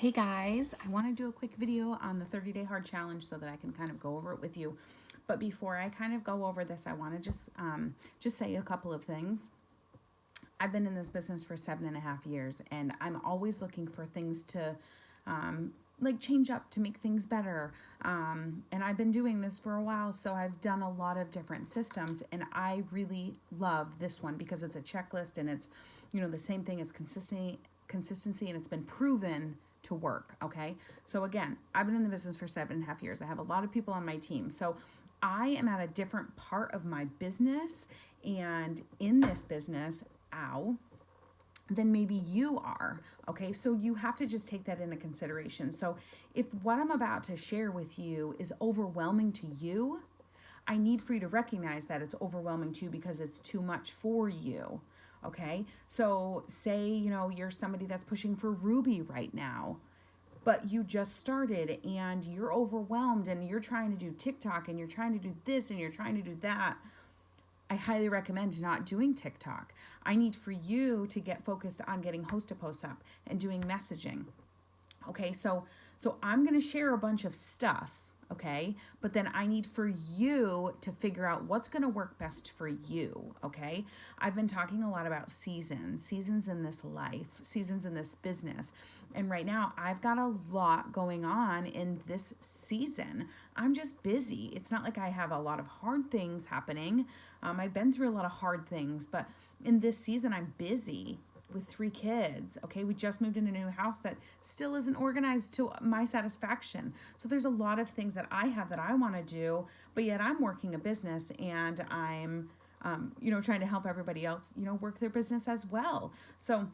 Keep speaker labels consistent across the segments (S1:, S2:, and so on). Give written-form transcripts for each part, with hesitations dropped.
S1: Hey guys, I want to do a quick video on the 30-day hard challenge so that I can kind of go over it with you. But before I kind of go over this, I want to just say a couple of things. I've been in this business for 7.5 years, and I'm always looking for things to like change up to make things better. And I've been doing this for a while, so I've done a lot of different systems, and I really love this one because it's a checklist and it's, the same thing as consistency, and it's been proven to work. Okay. So again, I've been in the business for 7.5 years. I have a lot of people on my team. So I am at a different part of my business and in this business, than maybe you are. Okay. So you have to just take that into consideration. So if what I'm about to share with you is overwhelming to you, I need for you to recognize that it's overwhelming to you because it's too much for you. Okay. So say, you're somebody that's pushing for Ruby right now, but you just started and you're overwhelmed and you're trying to do TikTok and you're trying to do this and you're trying to do that. I highly recommend not doing TikTok. I need for you to get focused on getting Hostapost up and doing messaging. Okay, so I'm going to share a bunch of stuff, okay? But then I need for you to figure out what's going to work best for you, okay? I've been talking a lot about seasons in this life, seasons in this business. And right now, I've got a lot going on in this season. I'm just busy. It's not like I have a lot of hard things happening. I've been through a lot of hard things, but in this season, I'm busy with 3 kids. Okay, we just moved in a new house that still isn't organized to my satisfaction. So there's a lot of things that I have that I want to do, but yet I'm working a business and I'm, trying to help everybody else, work their business as well. So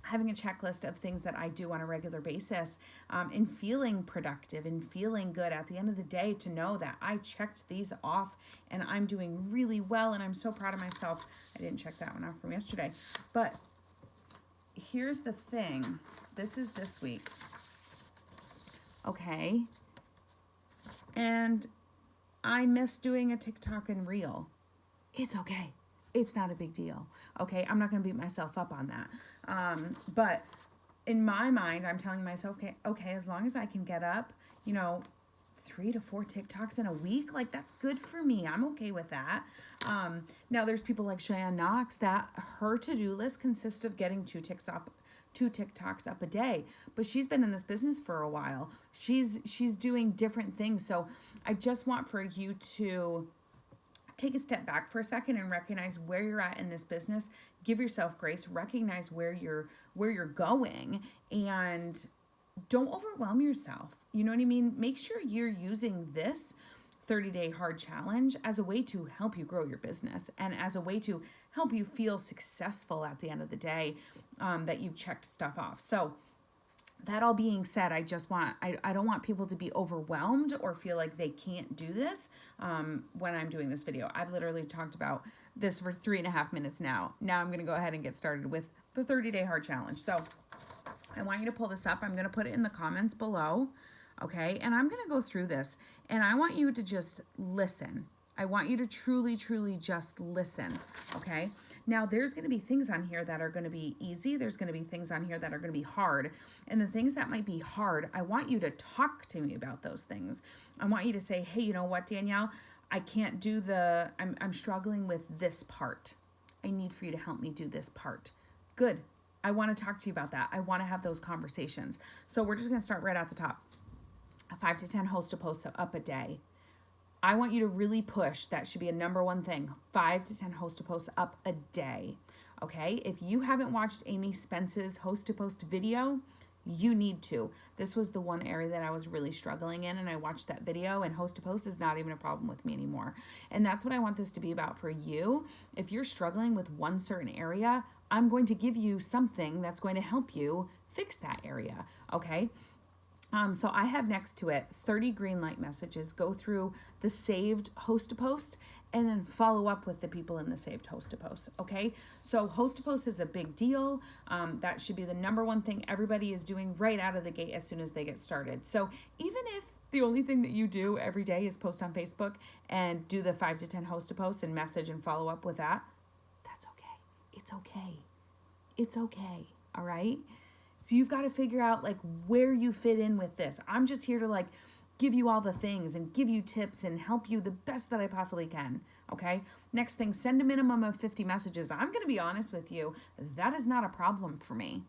S1: having a checklist of things that I do on a regular basis, and feeling productive and feeling good at the end of the day to know that I checked these off and I'm doing really well and I'm so proud of myself. I didn't check that one off from yesterday, but here's the thing. This is this week's. Okay. And I miss doing a TikTok and reel. It's okay. It's not a big deal. Okay. I'm not going to beat myself up on that. But in my mind, I'm telling myself, okay, as long as I can get up, 3 to 4 TikToks in a week, like that's good for me. I'm okay with that. Now there's people like Cheyenne Knox that her to-do list consists of getting 2 TikToks up a day, but she's been in this business for a while. She's doing different things. So I just want for you to take a step back for a second and recognize where you're at in this business. Give yourself grace, recognize where you're going, and don't overwhelm yourself. You know what I mean? Make sure you're using this 30-day hard challenge as a way to help you grow your business and as a way to help you feel successful at the end of the day, that you've checked stuff off. So that all being said, I don't want people to be overwhelmed or feel like they can't do this when I'm doing this video. I've literally talked about this for 3.5 minutes now. Now I'm going to go ahead and get started with the 30-day hard challenge. So I want you to pull this up. I'm going to put it in the comments below. Okay. And I'm going to go through this and I want you to just listen. I want you to truly, truly just listen. Okay. Now there's going to be things on here that are going to be easy. There's going to be things on here that are going to be hard. And the things that might be hard, I want you to talk to me about those things. I want you to say, hey, you know what, Danielle, I can't do I'm struggling with this part. I need for you to help me do this part. Good. I want to talk to you about that. I want to have those conversations. So we're just going to start right at the top. 5 to 10 Hostaposts up a day. I want you to really push. That should be a number one thing. 5 to 10 Hostaposts up a day. Okay. If you haven't watched Amy Spence's Hostapost video, you need to. This was the one area that I was really struggling in, and I watched that video, and Hostapost is not even a problem with me anymore. And that's what I want this to be about for you. If you're struggling with one certain area, I'm going to give you something that's going to help you fix that area. Okay. So I have next to it 30 green light messages. Go through the saved Hostapost and then follow up with the people in the saved Hostapost. Okay. So Hostapost is a big deal. That should be the number one thing everybody is doing right out of the gate as soon as they get started. So even if the only thing that you do every day is post on Facebook and do the 5 to 10 Hostaposts and message and follow up with that, that's okay. It's okay. It's okay. All right. So you've got to figure out like where you fit in with this. I'm just here to like give you all the things and give you tips and help you the best that I possibly can. Okay. Next thing, send a minimum of 50 messages. I'm going to be honest with you. That is not a problem for me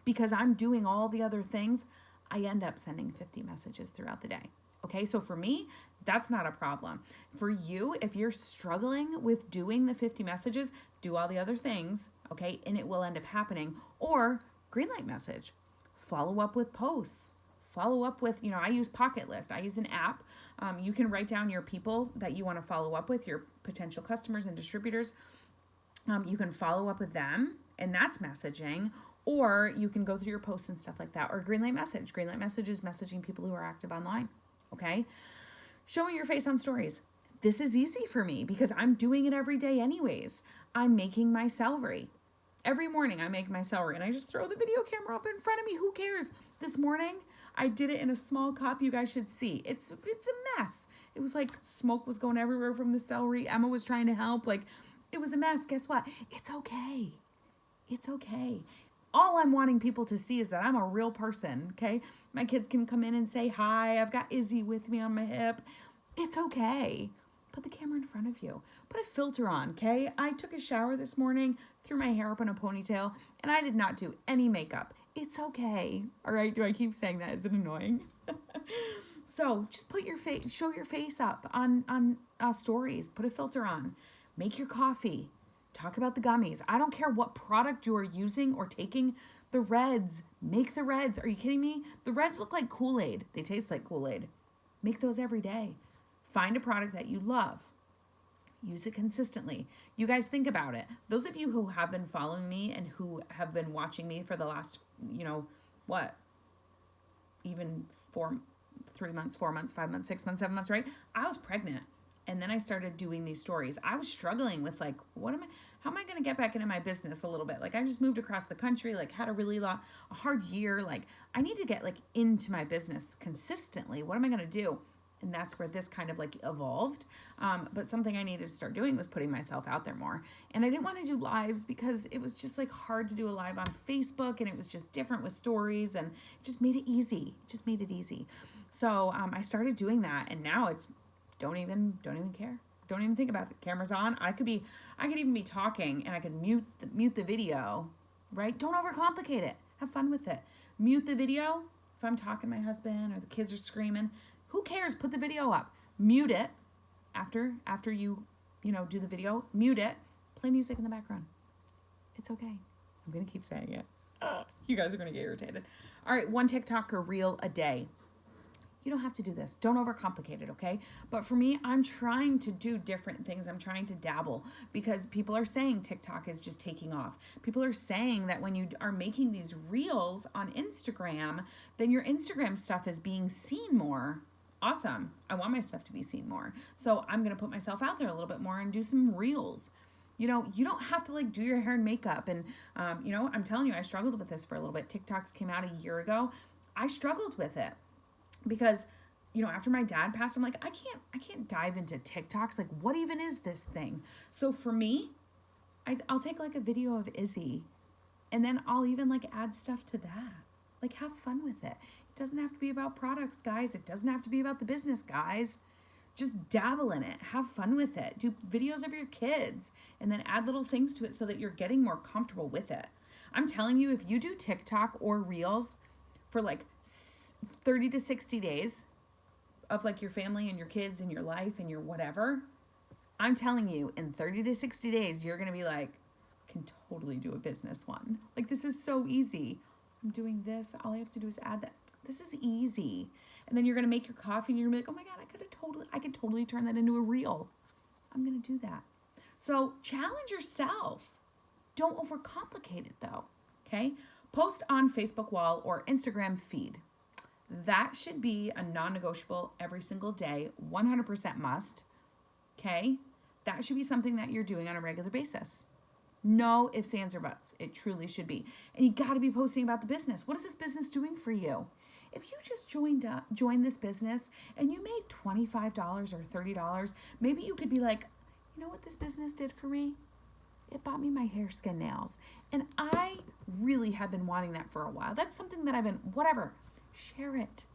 S1: because I'm doing all the other things. I end up sending 50 messages throughout the day. Okay. So for me, that's not a problem. For you, if you're struggling with doing the 50 messages, do all the other things. Okay. And it will end up happening. Or green light message, follow up with posts. Follow up with, I use Pocket List. I use an app. You can write down your people that you want to follow up with, your potential customers and distributors. You can follow up with them, and that's messaging. Or you can go through your posts and stuff like that. Or Greenlight Message. Greenlight Message is messaging people who are active online. Okay? Showing your face on stories. This is easy for me because I'm doing it every day anyways. I'm making my celery. Every morning I make my celery and I just throw the video camera up in front of me. Who cares? This morning I did it in a small cup. You guys should see. It's a mess. It was like smoke was going everywhere from the celery. Emma was trying to help. Like it was a mess. Guess what? It's okay. It's okay. All I'm wanting people to see is that I'm a real person. Okay. My kids can come in and say hi. I've got Izzy with me on my hip. It's okay. Put the camera in front of you. Put a filter on, okay? I took a shower this morning, threw my hair up in a ponytail, and I did not do any makeup. It's okay. All right, do I keep saying that? Is it annoying? So just put your face, show your face up on stories. Put a filter on. Make your coffee. Talk about the gummies. I don't care what product you are using or taking. The Reds. Make the Reds. Are you kidding me? The Reds look like Kool-Aid. They taste like Kool-Aid. Make those every day. Find a product that you love. Use it consistently. You guys think about it. Those of you who have been following me and who have been watching me for the last, even 3 months, 4 months, 5 months, 6 months, 7 months, right? I was pregnant. And then I started doing these stories. I was struggling with like, how am I going to get back into my business a little bit? Like I just moved across the country, like had a hard year. Like I need to get like into my business consistently. What am I going to do? And that's where this kind of like evolved. But something I needed to start doing was putting myself out there more. And I didn't want to do lives because it was just like hard to do a live on Facebook and it was just different with stories and it just made it easy. So I started doing that and now it's don't even care. Don't even think about it. Camera's on. I could even be talking and I could mute the video, right? Don't overcomplicate it. Have fun with it. Mute the video. If I'm talking to my husband or the kids are screaming, who cares? Put the video up. Mute it after you do the video. Mute it. Play music in the background. It's okay. I'm going to keep saying it. You guys are going to get irritated. All right, 1 TikTok or reel a day. You don't have to do this. Don't overcomplicate it, okay? But for me, I'm trying to do different things. I'm trying to dabble because people are saying TikTok is just taking off. People are saying that when you are making these reels on Instagram, then your Instagram stuff is being seen more. Awesome. I want my stuff to be seen more. So I'm going to put myself out there a little bit more and do some reels. You don't have to like do your hair and makeup. And, I'm telling you, I struggled with this for a little bit. TikToks came out a year ago. I struggled with it because, after my dad passed, I'm like, I can't dive into TikToks. Like, what even is this thing? So for me, I'll take like a video of Izzy and then I'll even like add stuff to that. Like have fun with it. It doesn't have to be about products, guys. It doesn't have to be about the business, guys. Just dabble in it. Have fun with it. Do videos of your kids and then add little things to it so that you're getting more comfortable with it. I'm telling you, if you do TikTok or Reels for like 30 to 60 days of like your family and your kids and your life and your whatever, I'm telling you, in 30 to 60 days, you're going to be like, can totally do a business one. Like, this is so easy. I'm doing this. All I have to do is add that. This is easy. And then you're going to make your coffee and you're going to be like, oh my God, I could totally turn that into a reel. I'm going to do that. So challenge yourself. Don't overcomplicate it though. Okay. Post on Facebook wall or Instagram feed. That should be a non-negotiable every single day. 100% must. Okay. That should be something that you're doing on a regular basis. No ifs, ands, or buts. It truly should be. And you got to be posting about the business. What is this business doing for you? If you just joined this business and you made $25 or $30, maybe you could be like, you know what this business did for me? It bought me my hair, skin, nails. And I really have been wanting that for a while. That's something that I've been, whatever, share it.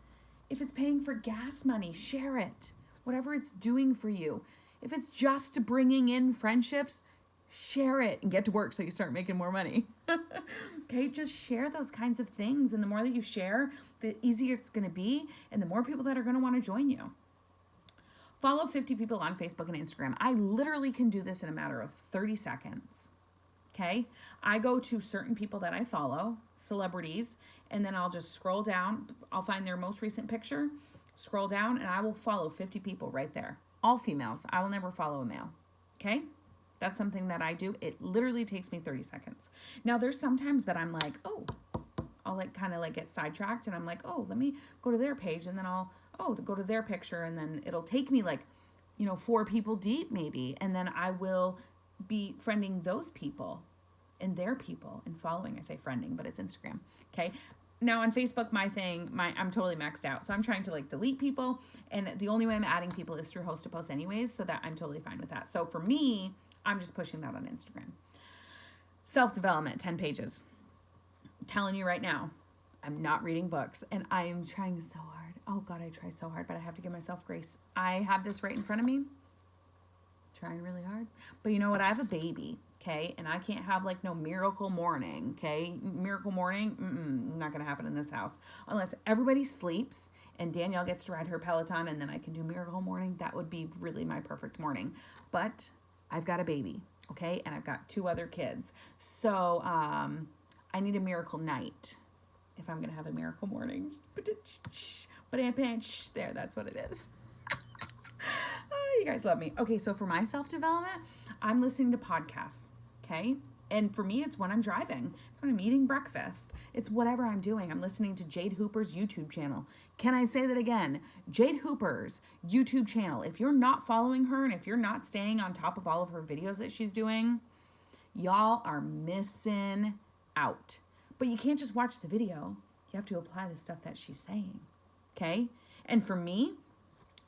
S1: If it's paying for gas money, share it. Whatever it's doing for you. If it's just bringing in friendships, share it and get to work so you start making more money. Okay, just share those kinds of things. And the more that you share, the easier it's going to be and the more people that are going to want to join you. Follow 50 people on Facebook and Instagram. I literally can do this in a matter of 30 seconds. Okay, I go to certain people that I follow, celebrities, and then I'll just scroll down. I'll find their most recent picture, scroll down, and I will follow 50 people right there. All females. I will never follow a male. Okay, that's something that I do. It literally takes me 30 seconds. Now, there's sometimes that I'm like, oh, I'll like kind of like get sidetracked and I'm like, oh, let me go to their page and then I'll go to their picture and then it'll take me like, 4 people deep maybe. And then I will be friending those people and their people and following. I say friending, but it's Instagram. Okay. Now on Facebook, I'm totally maxed out. So I'm trying to like delete people. And the only way I'm adding people is through host to post anyways. So that I'm totally fine with that. So for me, I'm just pushing that on Instagram. Self-development, 10 pages. I'm telling you right now, I'm not reading books and I am trying so hard. Oh God, I try so hard, but I have to give myself grace. I have this right in front of me. Trying really hard. But you know what? I have a baby, okay? And I can't have like no miracle morning, okay? Miracle morning, not gonna happen in this house. Unless everybody sleeps and Danielle gets to ride her Peloton and then I can do miracle morning. That would be really my perfect morning. But I've got a baby, okay? And I've got 2 other kids. So I need a miracle night if I'm gonna have a miracle morning. But there, that's what it is. Oh, you guys love me. Okay, so for my self-development, I'm listening to podcasts, okay? And for me, it's when I'm driving. It's when I'm eating breakfast. It's whatever I'm doing. I'm listening to Jade Hooper's YouTube channel. Can I say that again? Jade Hooper's YouTube channel. If you're not following her and if you're not staying on top of all of her videos that she's doing, y'all are missing out. But you can't just watch the video. You have to apply the stuff that she's saying, okay? And for me,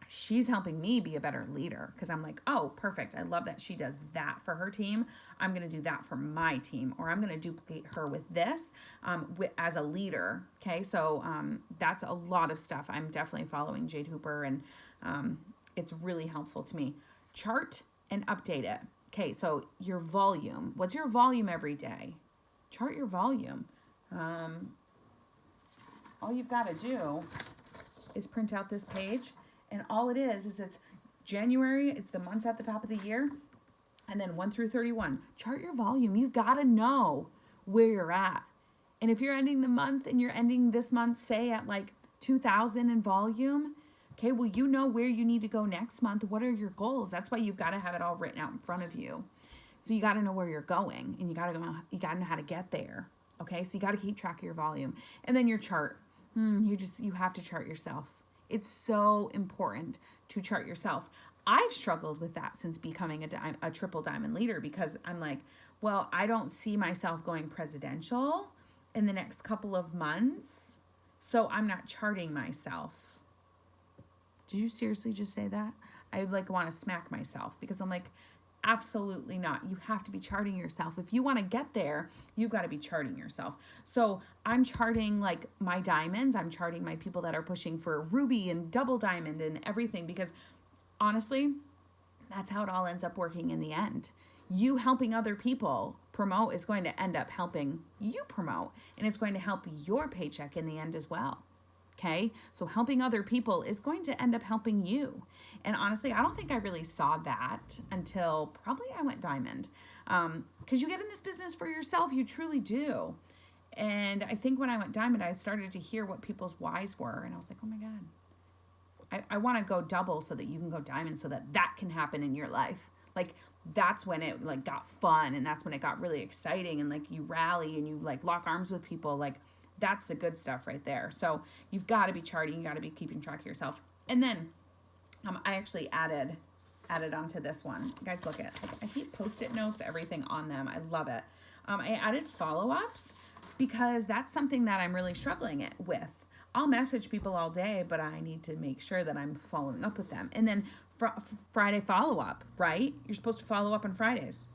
S1: she's helping me be a better leader because I'm like, oh, perfect. I love that she does that for her team. I'm going to do that for my team, or I'm going to duplicate her with this as a leader. Okay, so that's a lot of stuff. I'm definitely following Jade Hooper, and it's really helpful to me. Chart and update it. Okay, so your volume. What's your volume every day? Chart your volume. All you've got to do is print out this page. And all it is it's January, it's the months at the top of the year, and then 1 through 31. Chart your volume. You've got to know where you're at. And if you're ending the month and you're ending this month, say at like 2,000 in volume, okay, well, you know where you need to go next month. What are your goals? That's why you've got to have it all written out in front of you. So you got to know where you're going and you got to know how to get there. Okay, so you got to keep track of your volume. And then your chart. You have to chart yourself. It's so important to chart yourself. I've struggled with that since becoming a triple diamond leader because I'm like, well, I don't see myself going presidential in the next couple of months, so I'm not charting myself. Did you seriously just say that? I like want to smack myself because I'm like, absolutely not. You have to be charting yourself. If you want to get there, you've got to be charting yourself. So I'm charting like my diamonds. I'm charting my people that are pushing for ruby and double diamond and everything because honestly, that's how it all ends up working in the end. You helping other people promote is going to end up helping you promote, and it's going to help your paycheck in the end as well. Okay, so helping other people is going to end up helping you. And honestly, I don't think I really saw that until probably I went diamond. Because you get in this business for yourself, you truly do. And I think when I went diamond, I started to hear what people's whys were. And I was like, oh my God, I want to go double so that you can go diamond so that can happen in your life. Like that's when it like got fun and that's when it got really exciting and like you rally and you like lock arms with people. Like that's the good stuff right there. So you've got to be charting. You got to be keeping track of yourself. And then I actually added onto this one. You guys look at, I keep Post-it notes, everything on them. I love it. I added follow-ups because that's something that I'm really struggling with. I'll message people all day, but I need to make sure that I'm following up with them. And then Friday follow-up, right? You're supposed to follow up on Fridays.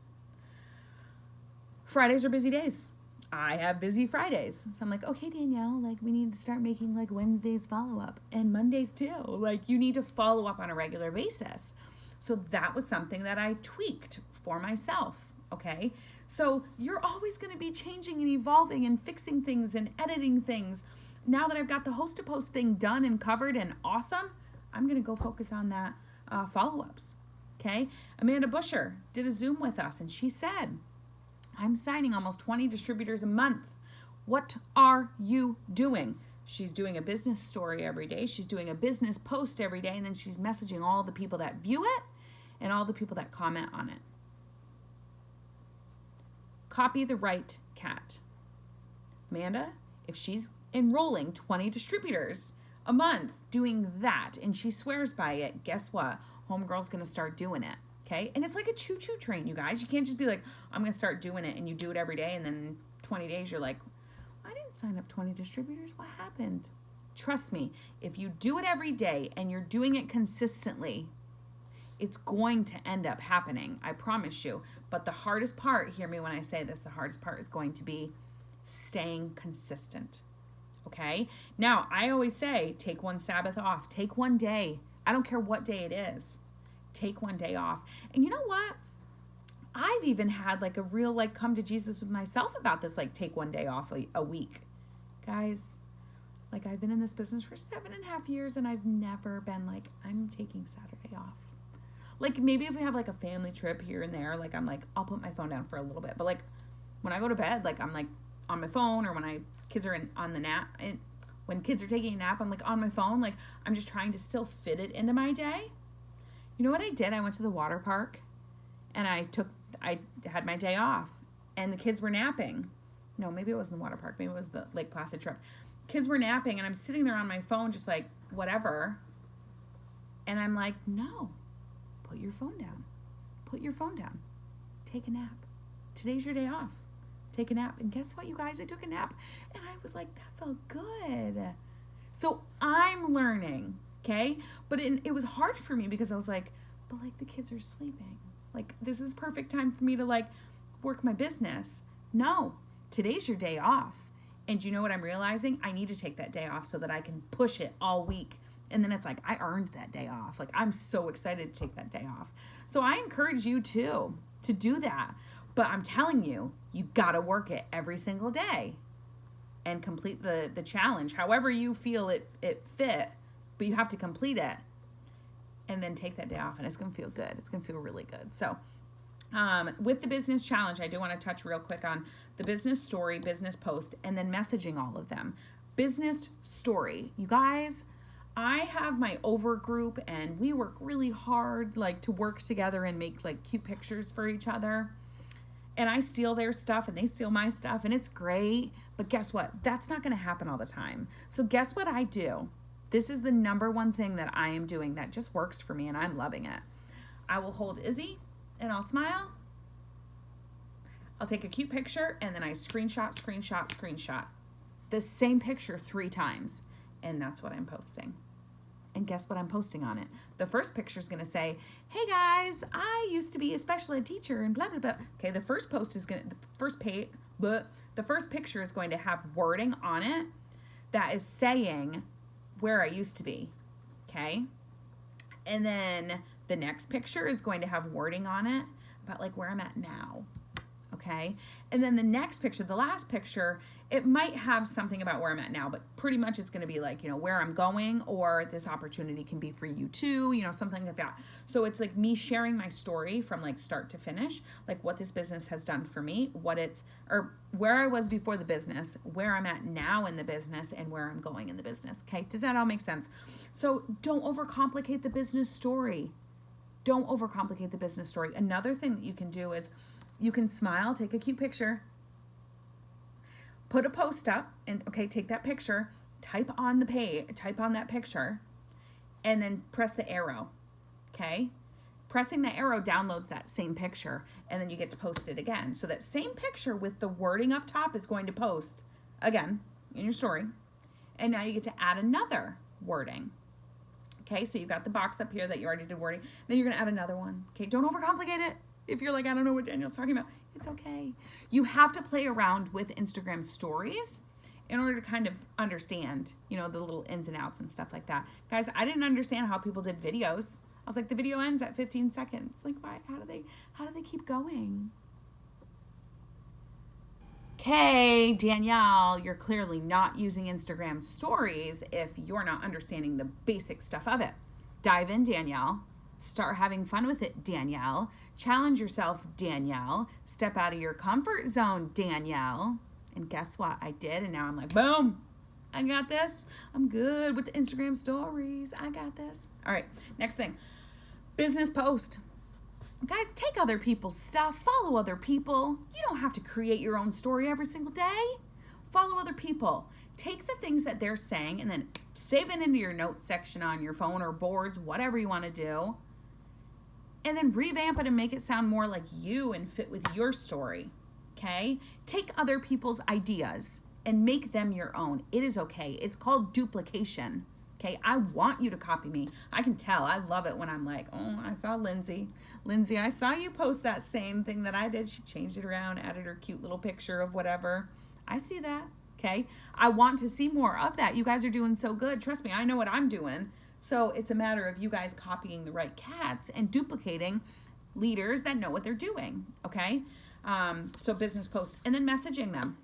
S1: Fridays are busy days. I have busy Fridays. So I'm like, okay, Danielle, like we need to start making like Wednesdays follow up and Mondays too. Like you need to follow up on a regular basis. So that was something that I tweaked for myself. Okay. So you're always going to be changing and evolving and fixing things and editing things. Now that I've got the host to post thing done and covered and awesome, I'm going to go focus on that follow-ups. Okay. Amanda Busher did a Zoom with us and she said, I'm signing almost 20 distributors a month. What are you doing? She's doing a business story every day. She's doing a business post every day. And then she's messaging all the people that view it and all the people that comment on it. Copy the right cat. Amanda, if she's enrolling 20 distributors a month doing that and she swears by it, guess what? Homegirl's going to start doing it. Okay. And it's like a choo-choo train, you guys. You can't just be like, I'm going to start doing it and you do it every day. And then in 20 days, you're like, I didn't sign up 20 distributors. What happened? Trust me, if you do it every day and you're doing it consistently, it's going to end up happening. I promise you. But the hardest part, hear me when I say this, the hardest part is going to be staying consistent. Okay. Now, I always say, take one Sabbath off, take one day. I don't care what day it is. Take one day off. And you know what? I've even had like a real like come to Jesus with myself about this, like take one day off a week. Guys, like I've been in this business for 7.5 years and I've never been like, I'm taking Saturday off. Like maybe if we have like a family trip here and there, like I'm like, I'll put my phone down for a little bit. But like when I go to bed, like I'm like on my phone, or when kids are on the nap, and when kids are taking a nap, I'm like on my phone. Like I'm just trying to still fit it into my day. You know what I did? I went to the water park and I had my day off and the kids were napping. No, maybe it wasn't the water park. Maybe it was the Lake Placid trip. Kids were napping and I'm sitting there on my phone just like whatever. And I'm like, no, put your phone down. Put your phone down. Take a nap. Today's your day off. Take a nap. And guess what, you guys? I took a nap and I was like, that felt good. So I'm learning. Okay. But it was hard for me because I was like, but like the kids are sleeping. Like this is perfect time for me to like work my business. No, today's your day off. And you know what I'm realizing? I need to take that day off so that I can push it all week. And then it's like, I earned that day off. Like I'm so excited to take that day off. So I encourage you too to do that. But I'm telling you, you got to work it every single day and complete the challenge. However you feel it fit. But you have to complete it and then take that day off and it's going to feel good. It's going to feel really good. So with the business challenge, I do want to touch real quick on the business story, business post, and then messaging all of them. Business story. You guys, I have my over group and we work really hard like to work together and make like cute pictures for each other. And I steal their stuff and they steal my stuff and it's great. But guess what? That's not going to happen all the time. So guess what I do? This is the number one thing that I am doing that just works for me and I'm loving it. I will hold Izzy and I'll smile. I'll take a cute picture and then I screenshot. The same picture 3 times. And that's what I'm posting. And guess what I'm posting on it? The first picture is going to say, hey guys, I used to be a special ed teacher and blah, blah, blah. Okay, the first post is going to, the first picture is going to have wording on it that is saying where I used to be, okay? And then the next picture is going to have wording on it about like where I'm at now, okay? And then the next picture, the last picture, it might have something about where I'm at now, but pretty much it's going to be like, you know, where I'm going, or this opportunity can be for you too, you know, something like that. So it's like me sharing my story from like start to finish, like what this business has done for me, or where I was before the business, where I'm at now in the business, and where I'm going in the business. Okay. Does that all make sense? So don't overcomplicate the business story. Don't overcomplicate the business story. Another thing that you can do is you can smile, take a cute picture, put a post up, and okay, take that picture, type on that picture, and then press the arrow, okay? Pressing the arrow downloads that same picture, and then you get to post it again. So that same picture with the wording up top is going to post again in your story, and now you get to add another wording. Okay, so you've got the box up here that you already did wording, then you're going to add another one. Okay, don't overcomplicate it. If you're like, I don't know what Danielle's talking about, It's okay. You have to play around with Instagram stories in order to kind of understand, the little ins and outs and stuff like that. Guys, I didn't understand how people did videos. I was like, the video ends at 15 seconds. Like, why? How do they keep going? Okay, Danielle, you're clearly not using Instagram stories if you're not understanding the basic stuff of it. Dive in, Danielle. Start having fun with it, Danielle. Challenge yourself, Danielle. Step out of your comfort zone, Danielle. And guess what? I did, and now I'm like, boom, I got this. I'm good with the Instagram stories. I got this. All right, next thing. Business post. Guys, take other people's stuff. Follow other people. You don't have to create your own story every single day. Follow other people. Take the things that they're saying and then save it into your notes section on your phone or boards, whatever you want to do. And then revamp it and make it sound more like you and fit with your story. Okay? Take other people's ideas and make them your own. It is okay. It's called duplication. Okay, I want you to copy me. I can tell. I love it when I'm like, oh, I saw Lindsay. Lindsay, I saw you post that same thing that I did. She changed it around, added her cute little picture of whatever. I see that. Okay, I want to see more of that. You guys are doing so good. Trust me, I know what I'm doing. So it's a matter of you guys copying the right cats and duplicating leaders that know what they're doing. Okay, so business posts and then messaging them.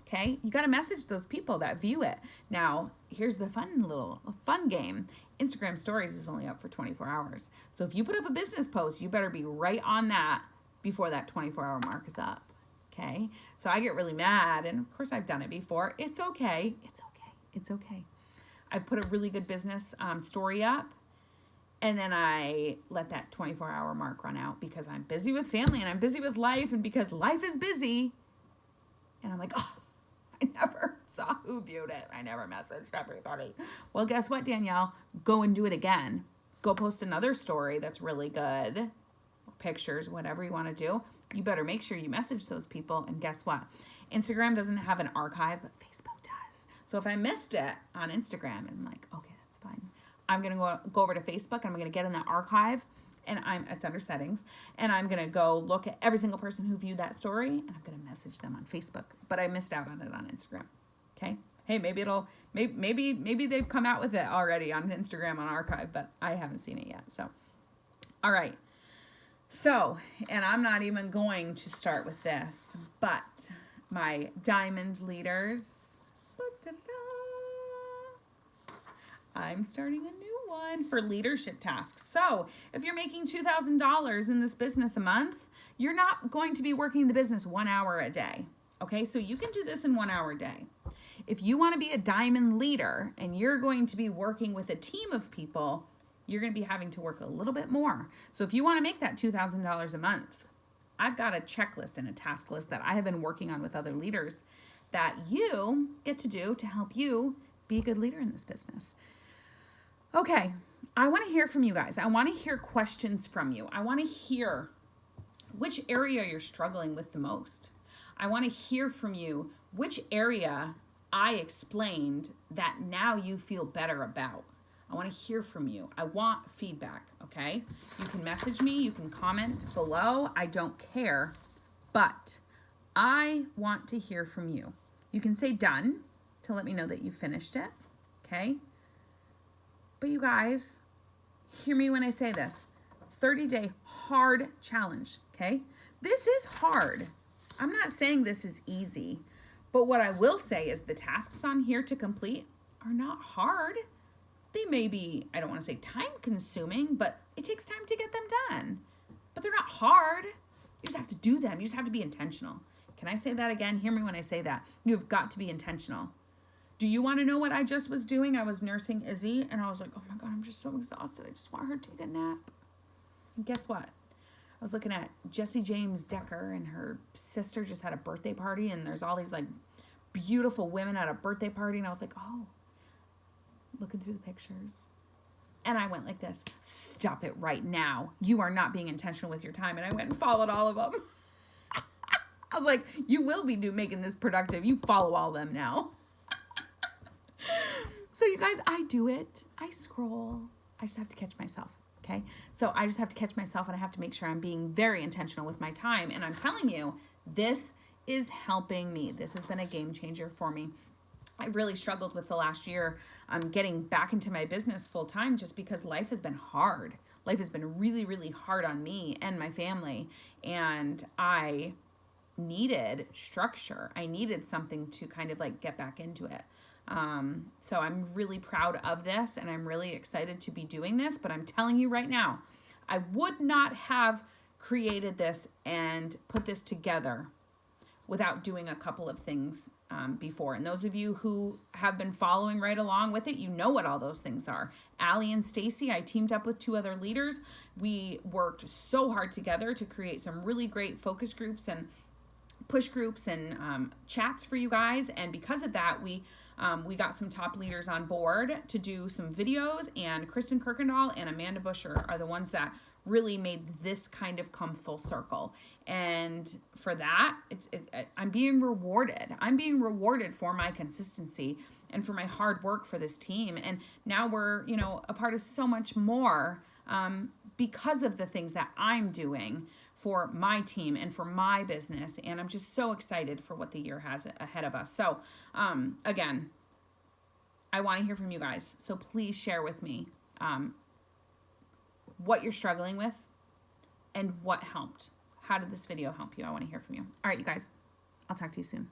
S1: Okay, you got to message those people that view it. Now, here's the fun game. Instagram stories is only up for 24 hours. So if you put up a business post, you better be right on that before that 24-hour mark is up. Okay, so I get really mad, and of course I've done it before. It's okay. It's okay. It's okay. I put a really good business story up, and then I let that 24-hour mark run out because I'm busy with family and I'm busy with life, and because life is busy, and I'm like, oh, I never saw who viewed it. I never messaged everybody. Well, guess what, Danielle? Go and do it again. Go post another story that's really good. Pictures, whatever you want to do. You better make sure you message those people. And guess what? Instagram doesn't have an archive, but Facebook does. So if I missed it on Instagram, I'm like, okay, that's fine. I'm going to go over to Facebook, and I'm going to get in that archive, and it's under settings, and I'm going to go look at every single person who viewed that story, and I'm going to message them on Facebook, but I missed out on it on Instagram. Okay. Hey, maybe they've come out with it already on Instagram on archive, but I haven't seen it yet. So, all right. So, and I'm not even going to start with this, but my diamond leaders, I'm starting a new one for leadership tasks. So if you're making $2,000 in this business a month, you're not going to be working the business 1 hour a day. Okay, so you can do this in 1 hour a day. If you want to be a diamond leader and you're going to be working with a team of people, you're going to be having to work a little bit more. So if you want to make that $2,000 a month, I've got a checklist and a task list that I have been working on with other leaders that you get to do to help you be a good leader in this business. Okay, I want to hear from you guys. I want to hear questions from you. I want to hear which area you're struggling with the most. I want to hear from you which area I explained that now you feel better about. I want to hear from you. I want feedback, okay? You can message me. You can comment below. I don't care, but I want to hear from you. You can say done to let me know that you finished it, okay? But you guys, hear me when I say this. 30-day hard challenge, okay? This is hard. I'm not saying this is easy, but what I will say is the tasks on here to complete are not hard. They may be, I don't want to say time consuming, but it takes time to get them done. But they're not hard. You just have to do them. You just have to be intentional. Can I say that again? Hear me when I say that. You've got to be intentional. Do you want to know what I just was doing? I was nursing Izzy, and I was like, oh my God, I'm just so exhausted. I just want her to take a nap. And guess what? I was looking at Jessie James Decker, and her sister just had a birthday party, and there's all these like beautiful women at a birthday party, and I was like, oh, looking through the pictures. And I went like this, stop it right now. You are not being intentional with your time. And I went and followed all of them. I was like, you will be making this productive. You follow all of them now. So you guys, I do it. I scroll. I just have to catch myself. Okay. So I just have to catch myself, and I have to make sure I'm being very intentional with my time. And I'm telling you, this is helping me. This has been a game changer for me. I really struggled with the last year getting back into my business full time, just because life has been hard. Life has been really, really hard on me and my family. And I needed structure. I needed something to kind of like get back into it. So I'm really proud of this, and I'm really excited to be doing this. But I'm telling you right now, I would not have created this and put this together without doing a couple of things before. And those of you who have been following right along with it, you know what all those things are. Allie and Stacy, I teamed up with 2 other leaders. We worked so hard together to create some really great focus groups and push groups and chats for you guys. And because of that, we got some top leaders on board to do some videos, and Kristen Kirkendall and Amanda Busher are the ones that really made this kind of come full circle. And for that, I'm being rewarded. I'm being rewarded for my consistency and for my hard work for this team. And now we're, a part of so much more because of the things that I'm doing for my team and for my business. And I'm just so excited for what the year has ahead of us. So, again, I want to hear from you guys. So please share with me what you're struggling with and what helped. How did this video help you? I want to hear from you. All right, you guys, I'll talk to you soon.